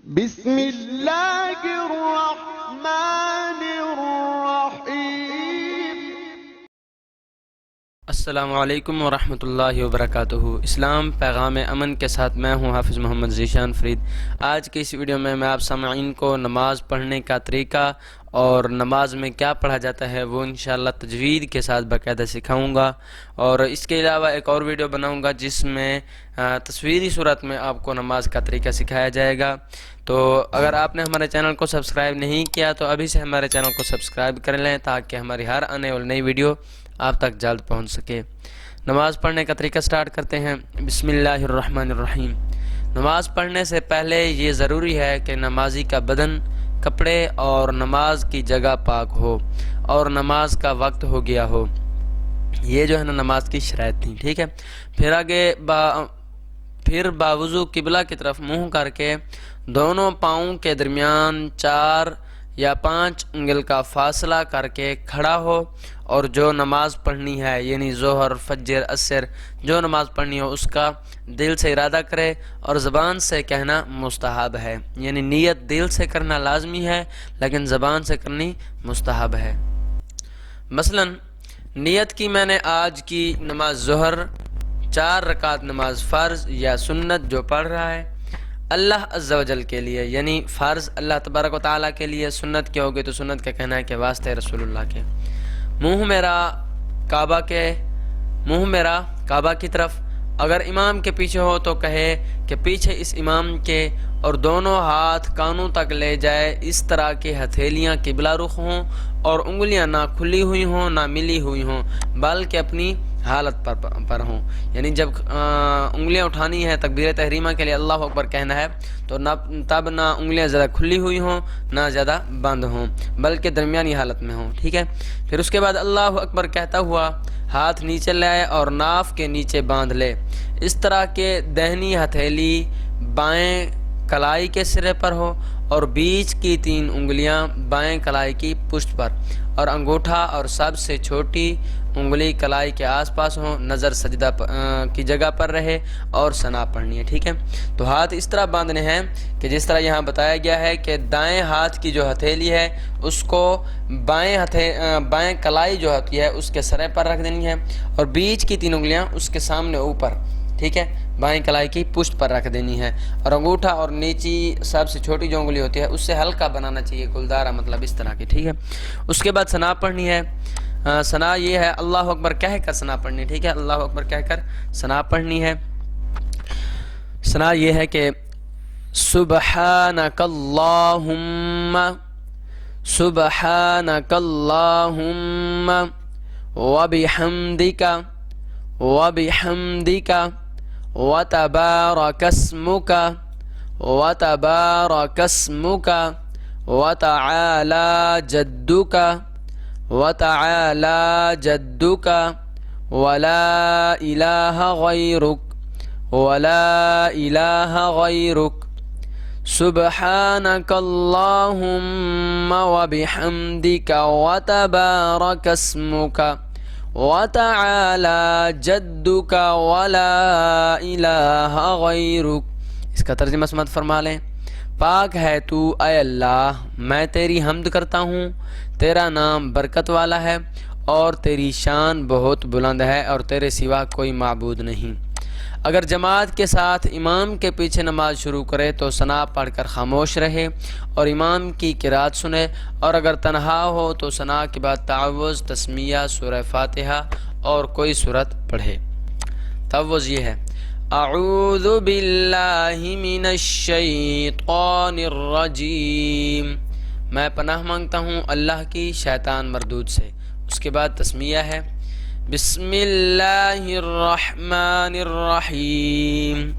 بسم اللہ الرحمن الرحیم۔ السلام علیکم ورحمۃ اللہ وبرکاتہ۔ اسلام پیغام امن کے ساتھ میں ہوں حافظ محمد ذیشان فرید۔ آج کی اس ویڈیو میں آپ سامعین کو نماز پڑھنے کا طریقہ اور نماز میں کیا پڑھا جاتا ہے وہ انشاءاللہ تجوید کے ساتھ باقاعدہ سکھاؤں گا، اور اس کے علاوہ ایک اور ویڈیو بناؤں گا جس میں تصویری صورت میں آپ کو نماز کا طریقہ سکھایا جائے گا۔ تو اگر آپ نے ہمارے چینل کو سبسکرائب نہیں کیا تو ابھی سے ہمارے چینل کو سبسکرائب کر لیں تاکہ ہماری ہر آنے والی نئی ویڈیو آپ تک جلد پہنچ سکے۔ نماز پڑھنے کا طریقہ سٹارٹ کرتے ہیں۔ بسم اللہ الرحمن الرحیم۔ نماز پڑھنے سے پہلے یہ ضروری ہے کہ نمازی کا بدن، کپڑے اور نماز کی جگہ پاک ہو اور نماز کا وقت ہو گیا ہو۔ یہ جو ہے نا نماز کی شرائط تھی، ٹھیک ہے۔ پھر آگے پھر باوضو قبلہ کی طرف منہ کر کے دونوں پاؤں کے درمیان 4 یا 5 انگل کا فاصلہ کر کے کھڑا ہو، اور جو نماز پڑھنی ہے یعنی ظہر، فجر، عصر جو نماز پڑھنی ہو اس کا دل سے ارادہ کرے، اور زبان سے کہنا مستحب ہے، یعنی نیت دل سے کرنا لازمی ہے لیکن زبان سے کرنی مستحب ہے۔ مثلا نیت کی میں نے آج کی نماز ظہر 4 رکعت نماز فرض یا سنت جو پڑھ رہا ہے اللہ عز و جل کے لیے، یعنی فرض اللہ تبارک و تعالیٰ کے لیے، سنت کیا ہوگی تو سنت کا کہنا ہے کہ واسطے رسول اللہ کے۔ منہ میرا کعبہ کی طرف، اگر امام کے پیچھے ہو تو کہے کہ پیچھے اس امام کے، اور دونوں ہاتھ کانوں تک لے جائے، اس طرح کے ہتھیلیاں قبلہ رخ ہوں اور انگلیاں نہ کھلی ہوئی ہوں نہ ملی ہوئی ہوں بلکہ اپنی حالت پر ہوں، یعنی جب انگلیاں اٹھانی ہے تکبیر تحریمہ کے لیے اللہ اکبر کہنا ہے تو تب نہ انگلیاں زیادہ کھلی ہوئی ہوں نہ زیادہ بند ہوں بلکہ درمیانی حالت میں ہوں، ٹھیک ہے۔ پھر اس کے بعد اللہ اکبر کہتا ہوا ہاتھ نیچے لائے اور ناف کے نیچے باندھ لے، اس طرح کہ دہنی ہتھیلی بائیں کلائی کے سرے پر ہو اور بیچ کی 3 انگلیاں بائیں کلائی کی پشت پر، اور انگوٹھا اور سب سے چھوٹی انگلی کلائی کے آس پاس ہوں، نظر سجدہ کی جگہ پر رہے، اور ثنا پڑھنی ہے، ٹھیک ہے۔ تو ہاتھ اس طرح باندھنے ہیں کہ جس طرح یہاں بتایا گیا ہے کہ دائیں ہاتھ کی جو ہتھیلی ہے اس کو بائیں کلائی جو ہوتی ہے اس کے سرے پر رکھ دینی ہے، اور بیچ کی 3 انگلیاں اس کے سامنے اوپر، ٹھیک ہے، بائیں کلائی کی پشت پر رکھ دینی ہے، اور انگوٹھا اور نیچی سب سے چھوٹی جو انگلی ہوتی ہے اس سے ہلکا بنانا چاہیے، گلدارہ مطلب اس طرح کی، ٹھیک ہے۔ اس کے بعد ثنا پڑھنی ہے۔ ثنا یہ ہے اللہ اکبر کہہ کر ثنا پڑھنی، ٹھیک ہے، اللہ اکبر کہہ کر ثنا پڑھنی ہے۔ ثنا یہ ہے کہ سبحانک اللہم سبحانک اللہم وبحمدک وبحمدک وتبارک اسمک وتبارک اسمک وتعالی جدک وتعالی جدک ولا الہ غیرک ولا الہ غیرک سبحانک اللہم وبحمدک وتبارک اسمک وتعالی جدک ولا الہ غیرک۔ اس کا ترجمہ سماعت فرما لیں۔ پاک ہے تو اے اللہ، میں تیری حمد کرتا ہوں، تیرا نام برکت والا ہے اور تیری شان بہت بلند ہے، اور تیرے سوا کوئی معبود نہیں۔ اگر جماعت کے ساتھ امام کے پیچھے نماز شروع کرے تو ثنا پڑھ کر خاموش رہے اور امام کی قرات سنے، اور اگر تنہا ہو تو ثنا کے بعد تعوذ، تسمیہ، سورہ فاتحہ اور کوئی سورت پڑھے۔ تعوذ یہ ہے: اعوذ باللہ من الشیطان الرجیم، میں پناہ مانگتا ہوں اللہ کی شیطان مردود سے۔ اس کے بعد تسمیہ ہے: بسم اللہ الرحمن الرحیم،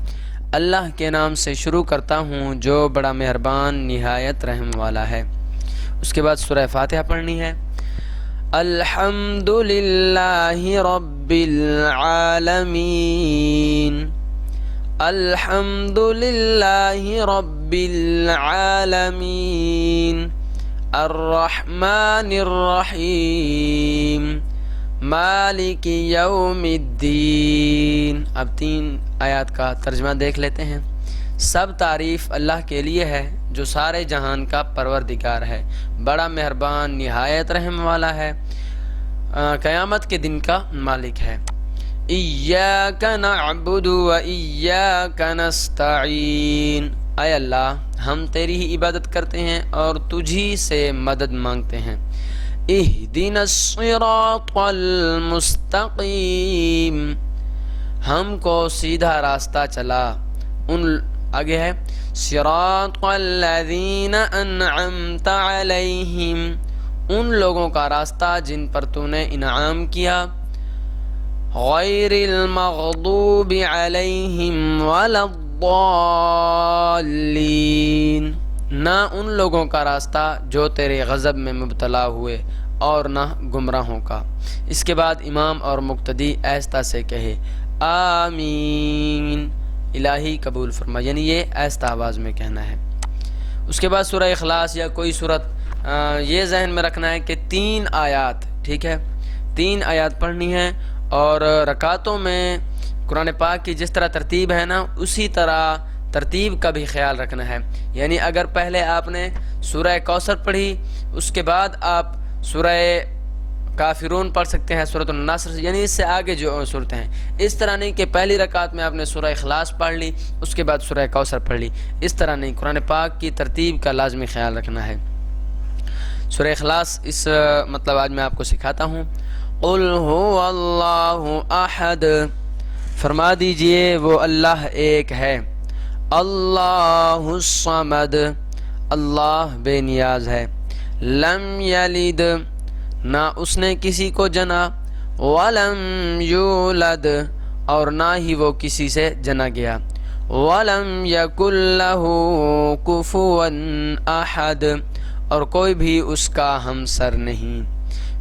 اللہ کے نام سے شروع کرتا ہوں جو بڑا مہربان نہایت رحم والا ہے۔ اس کے بعد سورہ فاتحہ پڑھنی ہے۔ الحمد للہ رب العالمین، الحمد للہ رب العالمین، الرحمن الرحیم، مالک یوم الدین۔ اب 3 آیات کا ترجمہ دیکھ لیتے ہیں۔ سب تعریف اللہ کے لیے ہے جو سارے جہان کا پروردگار ہے، بڑا مہربان نہایت رحم والا ہے، قیامت کے دن کا مالک ہے۔ ایاک نعبد و ایاک نستعین، اے اللہ ہم تیری ہی عبادت کرتے ہیں اور تجھی سے مدد مانگتے ہیں۔ اہدنا الصراط المستقیم، ہم کو سیدھا راستہ چلا، آگے ہے صراط الذین انعمت علیہم، ان لوگوں کا راستہ جن پر تو نے انعام کیا، غیر المغضوب علیہم ولا الضالین، نہ ان لوگوں کا راستہ جو تیرے غضب میں مبتلا ہوئے اور نہ گمراہوں کا۔ اس کے بعد امام اور مقتدی آہستہ سے کہے آمین، الہی قبول فرما، یعنی یہ آہستہ آواز میں کہنا ہے۔ اس کے بعد سورہ اخلاص یا کوئی صورت یہ ذہن میں رکھنا ہے کہ 3 آیات، ٹھیک ہے، 3 آیات پڑھنی ہے، اور رکعتوں میں قرآن پاک کی جس طرح ترتیب ہے نا اسی طرح ترتیب کا بھی خیال رکھنا ہے۔ یعنی اگر پہلے آپ نے سورہ کوثر پڑھی، اس کے بعد آپ سورہ کافرون پڑھ سکتے ہیں، سورۃ النصر، یعنی اس سے آگے جو صورتیں ہیں، اس طرح نہیں کہ پہلی رکعت میں آپ نے سورہ اخلاص پڑھ لی اس کے بعد سورہ کوثر پڑھ لی، اس طرح نہیں، قرآن پاک کی ترتیب کا لازمی خیال رکھنا ہے۔ سورہ اخلاص اس مطلب آج میں آپ کو سکھاتا ہوں۔ قل هو اللہ احد، فرما دیجئے وہ اللہ ایک ہے، اللہ الصمد، اللہ بے نیاز ہے، لم یلد، نہ اس نے کسی کو جنا، ولم یولد، اور نہ ہی وہ کسی سے جنا گیا، ولم یکن لہ کفوا احد، اور کوئی بھی اس کا ہمسر نہیں۔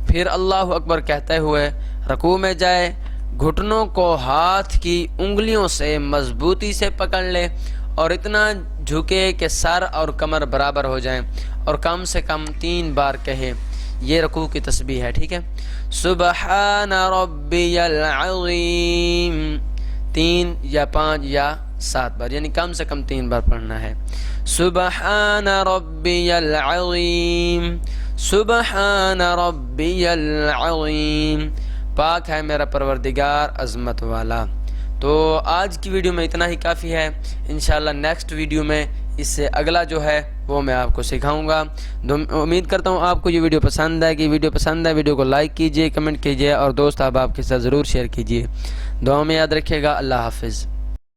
پھر اللہ اکبر کہتے ہوئے رکوع میں جائے، گھٹنوں کو ہاتھ کی انگلیوں سے مضبوطی سے پکڑ لے اور اتنا جھکے کہ سر اور کمر برابر ہو جائیں، اور کم سے کم 3 بار کہے، یہ رکوع کی تسبیح ہے، ٹھیک ہے۔ سبحان ربی العظیم، 3 یا 5 یا 7 بار، یعنی کم سے کم 3 بار پڑھنا ہے۔ سبحان ربی العظیم، سبحان ربی العظیم، پاک ہے میرا پروردگار عظمت والا۔ تو آج کی ویڈیو میں اتنا ہی کافی ہے، انشاءاللہ نیکسٹ ویڈیو میں اس سے اگلا جو ہے وہ میں آپ کو سکھاؤں گا۔ امید کرتا ہوں آپ کو یہ ویڈیو پسند ہے، کہ ویڈیو پسند ہے ویڈیو کو لائک کیجئے، کمنٹ کیجئے، اور دوست احباب کے ساتھ ضرور شیئر کیجئے۔ دعا میں یاد رکھیے گا۔ اللہ حافظ۔